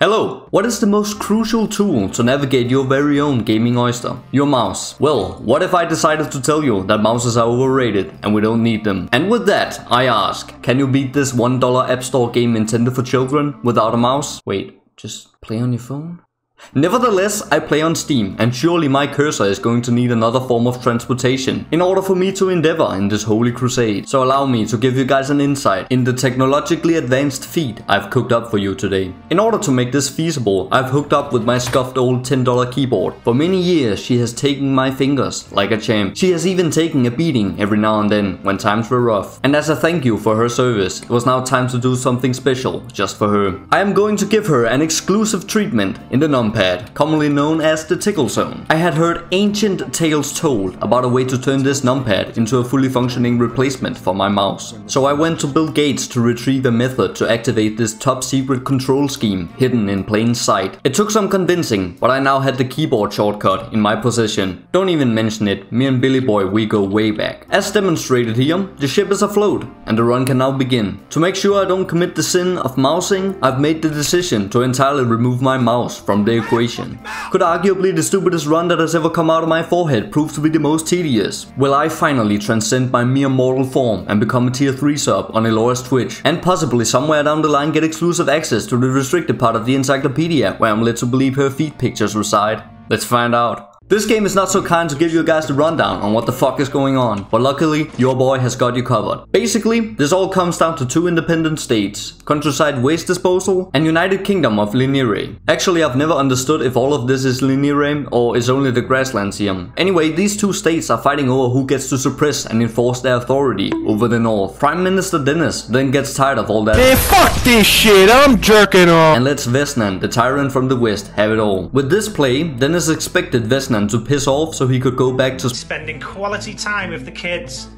Hello! What is the most crucial tool to navigate your very own gaming oyster? Your mouse. Well, what if I decided to tell you that mouses are overrated and we don't need them? And with that, I ask, can you beat this $1 Appstore game intended for children without a mouse? Wait, just play on your phone? Nevertheless, I play on Steam, and surely my cursor is going to need another form of transportation in order for me to endeavor in this holy crusade. So allow me to give you guys an insight in the technologically advanced feat I've cooked up for you today. In order to make this feasible, I've hooked up with my scuffed old $10 keyboard. For many years, she has taken my fingers like a champ. She has even taken a beating every now and then when times were rough. And as a thank you for her service, it was now time to do something special just for her. I am going to give her an exclusive treatment in the numpad, commonly known as the tickle zone. I had heard ancient tales told about a way to turn this numpad into a fully functioning replacement for my mouse. So I went to Bill Gates to retrieve a method to activate this top secret control scheme hidden in plain sight. It took some convincing, but I now had the keyboard shortcut in my possession. Don't even mention it, me and Billy Boy, we go way back. As demonstrated here, the ship is afloat and the run can now begin. To make sure I don't commit the sin of mousing, I've made the decision to entirely remove my mouse from the equation. Could arguably the stupidest run that has ever come out of my forehead prove to be the most tedious? Will I finally transcend my mere mortal form and become a tier 3 sub on Elora's Twitch, and possibly somewhere down the line get exclusive access to the restricted part of the encyclopedia where I'm led to believe her feet pictures reside? Let's find out. This game is not so kind to give you guys the rundown on what the fuck is going on, but luckily, your boy has got you covered. Basically, this all comes down to two independent states, Countryside Waste Disposal and United Kingdom of Lineare. Actually, I've never understood if all of this is Lineare or is only the grasslands here. Anyway, these two states are fighting over who gets to suppress and enforce their authority over the north. Prime Minister Dennis then gets tired of all that. Hey, fuck this shit, I'm jerking off. And lets Vesnan, the tyrant from the west, have it all. With this play, Dennis expected Vesnan to piss off so he could go back to spending quality time with the kids.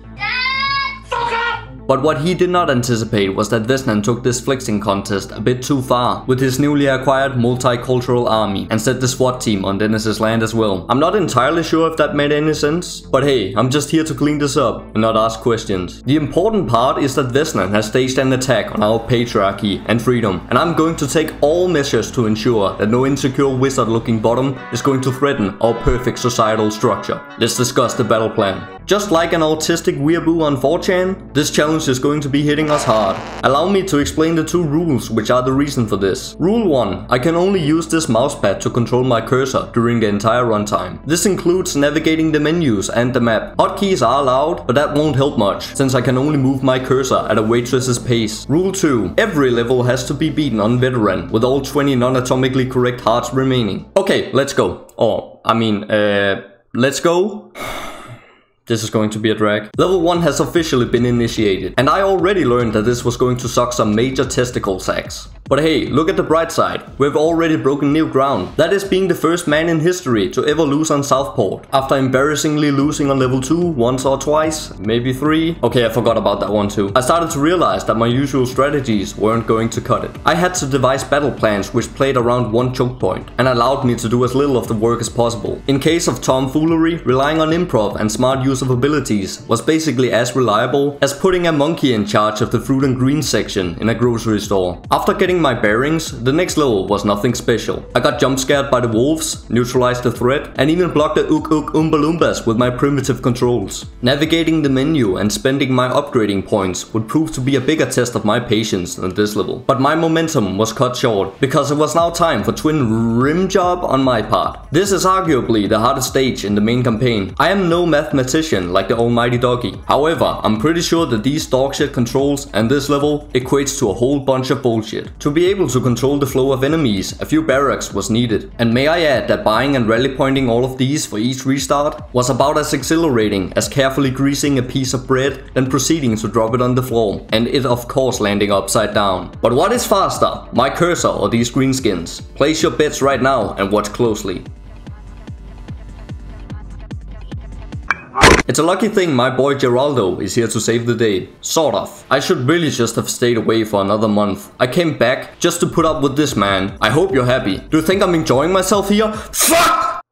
Fuck up! But what he did not anticipate was that Vesnan took this flexing contest a bit too far with his newly acquired multicultural army and set the SWAT team on Dennis's land as well. I'm not entirely sure if that made any sense, but hey, I'm just here to clean this up and not ask questions. The important part is that Vesnan has staged an attack on our patriarchy and freedom, and I'm going to take all measures to ensure that no insecure wizard looking bottom is going to threaten our perfect societal structure. Let's discuss the battle plan. Just like an autistic weeaboo on 4chan, this challenge is going to be hitting us hard. Allow me to explain the two rules which are the reason for this. Rule 1. I can only use this mousepad to control my cursor during the entire runtime. This includes navigating the menus and the map. Hotkeys are allowed, but that won't help much, since I can only move my cursor at a waitress's pace. Rule 2. Every level has to be beaten on veteran, with all 20 non-atomically correct hearts remaining. Okay, let's go. Let's go. This is going to be a drag. Level 1 has officially been initiated, and I already learned that this was going to suck some major testicle sacks. But hey, look at the bright side. We've already broken new ground. That is being the first man in history to ever lose on Southport, after embarrassingly losing on level 2 once or twice, maybe 3. Okay, I forgot about that one too. I started to realize that my usual strategies weren't going to cut it. I had to devise battle plans which played around one choke point and allowed me to do as little of the work as possible. In case of tomfoolery, relying on improv and smart use of abilities was basically as reliable as putting a monkey in charge of the fruit and green section in a grocery store. After getting my bearings, the next level was nothing special. I got jump scared by the wolves, neutralized the threat, and even blocked the Oompa Loompas with my primitive controls. Navigating the menu and spending my upgrading points would prove to be a bigger test of my patience than this level. But my momentum was cut short, because it was now time for twin rim job on my part. This is arguably the hardest stage in the main campaign. I am no mathematician like the almighty doggy. However, I'm pretty sure that these dogshit controls and this level equates to a whole bunch of bullshit. To be able to control the flow of enemies, a few barracks was needed. And may I add that buying and rally pointing all of these for each restart was about as exhilarating as carefully greasing a piece of bread and proceeding to drop it on the floor, and it of course landing upside down. But what is faster, my cursor or these greenskins? Place your bets right now and watch closely. It's a lucky thing my boy Geraldo is here to save the day. Sort of. I should really just have stayed away for another month. I came back just to put up with this man. I hope you're happy. Do you think I'm enjoying myself here? Fuck!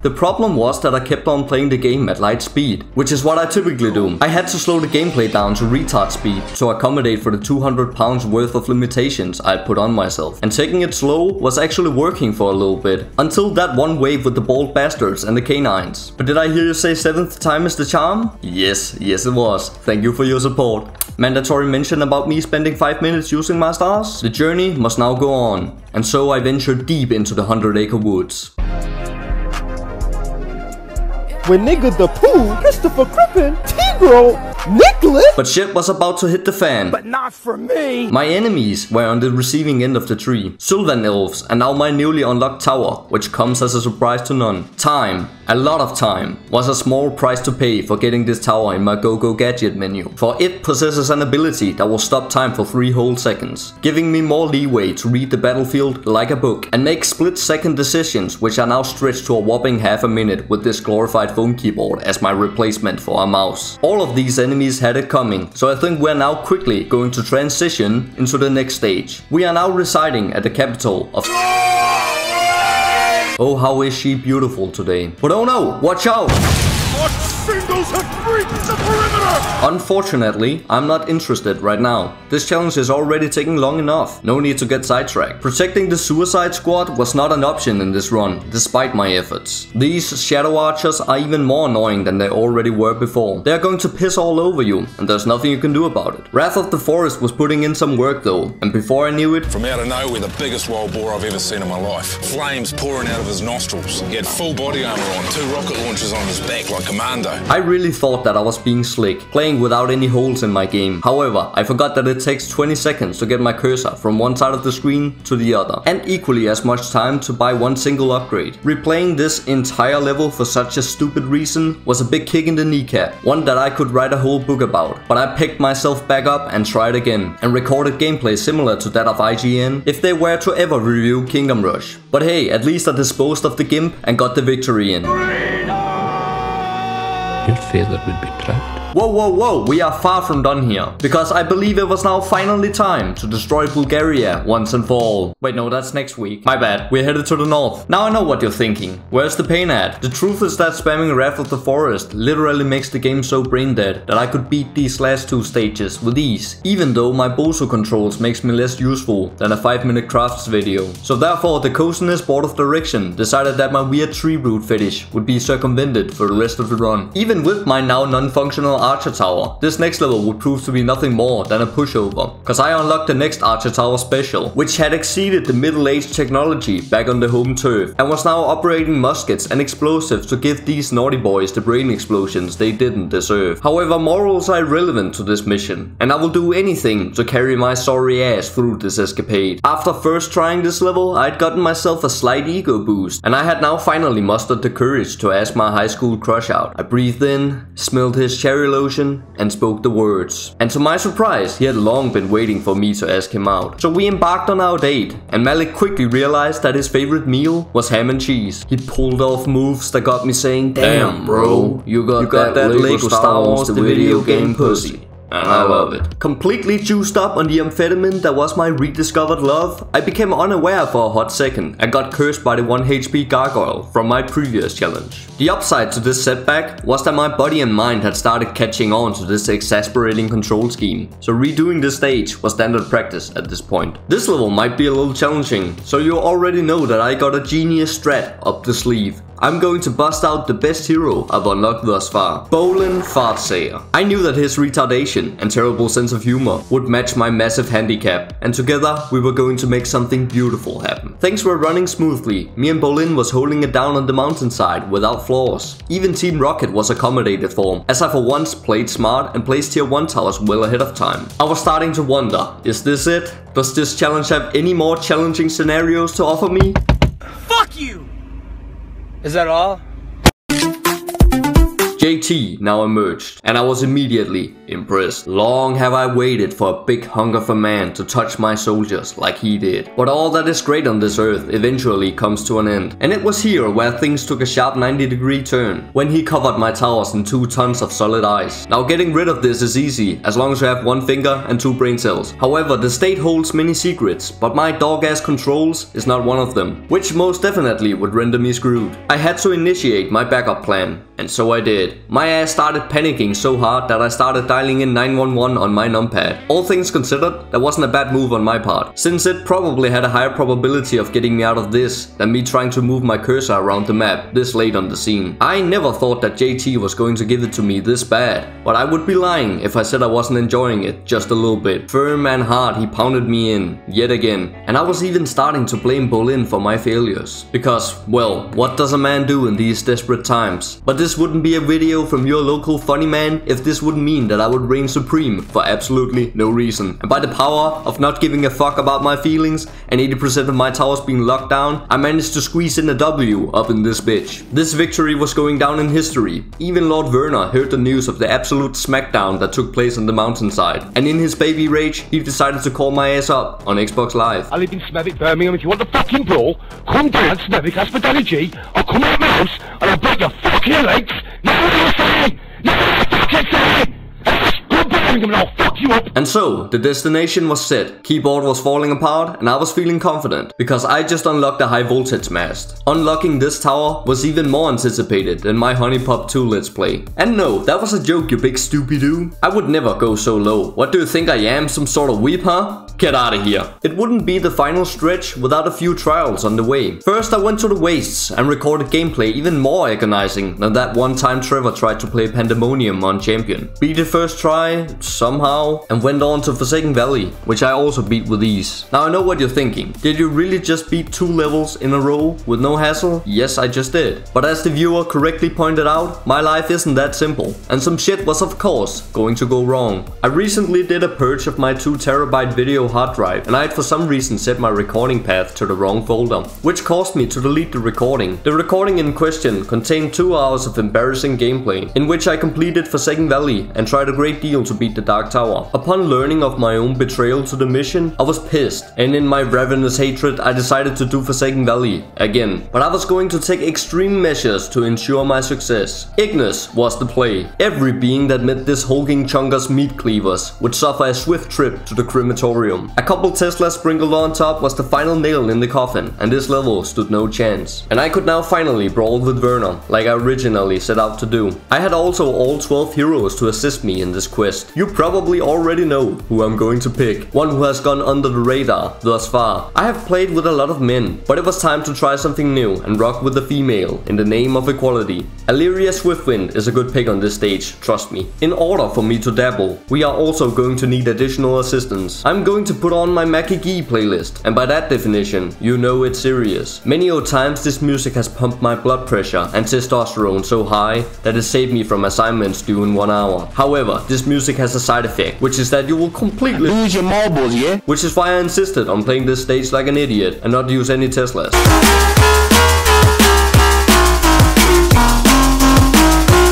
The problem was that I kept on playing the game at light speed, which is what I typically do. I had to slow the gameplay down to retard speed to accommodate for the 200 pounds worth of limitations I put on myself. And taking it slow was actually working for a little bit, until that one wave with the bald bastards and the canines. But did I hear you say 7th time is the charm? Yes it was. Thank you for your support. Mandatory mention about me spending 5 minutes using my stars? The journey must now go on, and so I ventured deep into the 100-acre woods. When nigga the Pooh, Christopher Crippen, Tigro, Nicholas. But shit was about to hit the fan. But not for me. My enemies were on the receiving end of the tree. Sylvan elves, and now my newly unlocked tower, which comes as a surprise to none. Time, a lot of time, was a small price to pay for getting this tower in my go-go gadget menu. For it possesses an ability that will stop time for 3 whole seconds, giving me more leeway to read the battlefield like a book and make split-second decisions, which are now stretched to a whopping half a minute with this glorified phone keyboard as my replacement for a mouse. All of these enemies had it coming, so I think we're now quickly going to transition into the next stage. We are now residing at the capital of... Oh, how is she beautiful today. But oh no, watch out! Singles have breached the perimeter! Unfortunately, I'm not interested right now. This challenge is already taking long enough. No need to get sidetracked. Protecting the Suicide Squad was not an option in this run, despite my efforts. These Shadow Archers are even more annoying than they already were before. They are going to piss all over you, and there's nothing you can do about it. Wrath of the Forest was putting in some work though, and before I knew it... From out of nowhere, the biggest wild boar I've ever seen in my life. Flames pouring out of his nostrils. He had full body armor on, 2 rocket launchers on his back like Commando. I really thought that I was being slick, playing without any holes in my game. However, I forgot that it takes 20 seconds to get my cursor from one side of the screen to the other, and equally as much time to buy one single upgrade. Replaying this entire level for such a stupid reason was a big kick in the kneecap, one that I could write a whole book about. But I picked myself back up and tried again, and recorded gameplay similar to that of IGN if they were to ever review Kingdom Rush. But hey, at least I disposed of the gimp and got the victory in. Your father would be proud. Whoa, we are far from done here, because I believe it was now finally time to destroy Bulgaria once and for all. Wait, no, that's next week. My bad, we're headed to the north. Now I know what you're thinking. Where's the pain at? The truth is that spamming Wrath of the Forest literally makes the game so brain dead that I could beat these last 2 stages with ease, even though my Bozo controls makes me less useful than a 5-minute crafts video. So therefore the Cozynez Board of Direction decided that my weird tree root fetish would be circumvented for the rest of the run. Even with my now non-functional Archer Tower, this next level would prove to be nothing more than a pushover, cause I unlocked the next Archer Tower special, which had exceeded the middle-aged technology back on the home turf, and was now operating muskets and explosives to give these naughty boys the brain explosions they didn't deserve. However, morals are irrelevant to this mission, and I will do anything to carry my sorry ass through this escapade. After first trying this level, I'd gotten myself a slight ego boost, and I had now finally mustered the courage to ask my high school crush out. I breathed in, smelled his cherry lotion, and spoke the words. And to my surprise, he had long been waiting for me to ask him out. So we embarked on our date, and Malik quickly realized that his favorite meal was ham and cheese. He pulled off moves that got me saying, "Damn bro, you got that Lego Star Wars the video game pussy." And I love it. Completely juiced up on the amphetamine that was my rediscovered love, I became unaware for a hot second and got cursed by the 1 HP gargoyle from my previous challenge. The upside to this setback was that my body and mind had started catching on to this exasperating control scheme, so redoing this stage was standard practice at this point. This level might be a little challenging, so you already know that I got a genius strat up the sleeve. I'm going to bust out the best hero I've unlocked thus far, Bolin Fartsayer. I knew that his retardation and terrible sense of humor would match my massive handicap, and together we were going to make something beautiful happen. Things were running smoothly. Me and Bolin was holding it down on the mountainside without flaws. Even Team Rocket was accommodated for, as I for once played smart and placed tier 1 towers well ahead of time. I was starting to wonder, is this it? Does this challenge have any more challenging scenarios to offer me? Fuck you! Is that all? JT now emerged, and I was immediately impressed. Long have I waited for a big hunger for man to touch my soldiers like he did. But all that is great on this earth eventually comes to an end. And it was here where things took a sharp 90-degree turn, when he covered my towers in 2 tons of solid ice. Now getting rid of this is easy, as long as you have 1 finger and 2 brain cells. However, the state holds many secrets, but my dog-ass controls is not one of them, which most definitely would render me screwed. I had to initiate my backup plan, and so I did. My ass started panicking so hard that I started dialing in 911 on my numpad. All things considered, that wasn't a bad move on my part, since it probably had a higher probability of getting me out of this than me trying to move my cursor around the map this late on the scene. I never thought that JT was going to give it to me this bad, but I would be lying if I said I wasn't enjoying it just a little bit. Firm and hard he pounded me in, yet again, and I was even starting to blame Bolin for my failures. Because, well, what does a man do in these desperate times? But this wouldn't be a video from your local funny man if this wouldn't mean that I would reign supreme for absolutely no reason. And by the power of not giving a fuck about my feelings and 80% of my towers being locked down, I managed to squeeze in a W up in this bitch. This victory was going down in history. Even Lord Werner heard the news of the absolute smackdown that took place on the mountainside, and in his baby rage, he decided to call my ass up on Xbox Live. I live in Smethwick, Birmingham. If you want the fucking brawl, come down Smethwick, Hospitality G. I'll come out my house and I'll break your fucking legs. Now what are you saying? Now what are you fucking saying? And I'll fuck you up. And so, the destination was set, keyboard was falling apart, and I was feeling confident, because I just unlocked the high voltage mast. Unlocking this tower was even more anticipated than my Honeypop 2 Let's Play. And no, that was a joke, you big stupid-doo. I would never go so low. What do you think I am, some sort of weep, huh? Get out of here. It wouldn't be the final stretch without a few trials on the way. First I went to the wastes and recorded gameplay even more agonizing than that one time Trevor tried to play Pandemonium on Champion. Beat it first try, somehow, and went on to Forsaken Valley, which I also beat with ease. Now I know what you're thinking. Did you really just beat 2 levels in a row with no hassle? Yes, I just did. But as the viewer correctly pointed out, my life isn't that simple. And some shit was of course going to go wrong. I recently did a purge of my 2 terabyte video hard drive, and I had for some reason set my recording path to the wrong folder, which caused me to delete the recording. The recording in question contained 2 hours of embarrassing gameplay, in which I completed Forsaken Valley and tried a great deal to beat the Dark Tower. Upon learning of my own betrayal to the mission, I was pissed, and in my ravenous hatred I decided to do Forsaken Valley again. But I was going to take extreme measures to ensure my success. Ignis was the play. Every being that met this hulking chungus meat cleavers would suffer a swift trip to the crematorium. A couple Teslas sprinkled on top was the final nail in the coffin, and this level stood no chance. And I could now finally brawl with Werner, like I originally set out to do. I had also all 12 heroes to assist me in this quest. You probably already know who I'm going to pick, one who has gone under the radar thus far. I have played with a lot of men, but it was time to try something new and rock with the female in the name of equality. Illyria Swiftwind is a good pick on this stage, trust me. In order for me to dabble, we are also going to need additional assistance. I'm going to put on my Mackie Gee playlist, and by that definition, you know it's serious. Many a times this music has pumped my blood pressure and testosterone so high that it saved me from assignments due in 1 hour. However, this music has a side effect, which is that you will completely lose your marbles, yeah? Which is why I insisted on playing this stage like an idiot and not use any Teslas.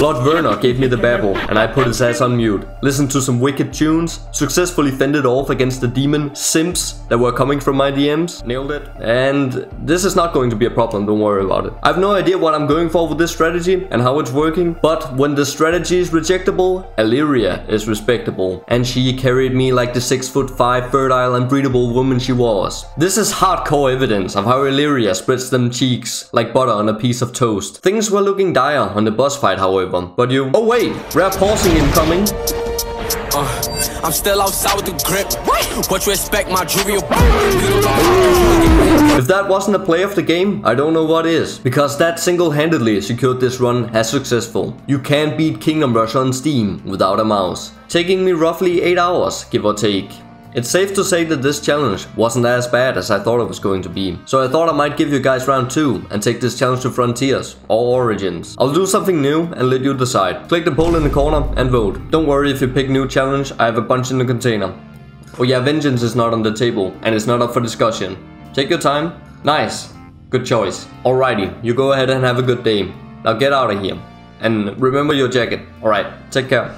Lord Werner gave me the babble, and I put his ass on mute, listened to some wicked tunes, successfully fended off against the demon simps that were coming from my DMs, nailed it, and this is not going to be a problem, don't worry about it. I have no idea what I'm going for with this strategy and how it's working, but when the strategy is rejectable, Illyria is respectable, and she carried me like the 6'5" fertile and breedable woman she was. This is hardcore evidence of how Illyria spreads them cheeks like butter on a piece of toast. Things were looking dire on the boss fight, however. But you... Oh wait! Rare pausing incoming! I'm still outside with the grip. What you expect, my jewelry? If that wasn't a play of the game, I don't know what is. Because that single-handedly secured this run as successful. You can't beat Kingdom Rush on Steam without a mouse. Taking me roughly 8 hours, give or take. It's safe to say that this challenge wasn't as bad as I thought it was going to be. So I thought I might give you guys round 2 and take this challenge to Frontiers or Origins. I'll do something new and let you decide. Click the poll in the corner and vote. Don't worry if you pick new challenge, I have a bunch in the container. Oh yeah, Vengeance is not on the table and it's not up for discussion. Take your time. Nice. Good choice. Alrighty, you go ahead and have a good day. Now get out of here. and remember your jacket. Alright, take care.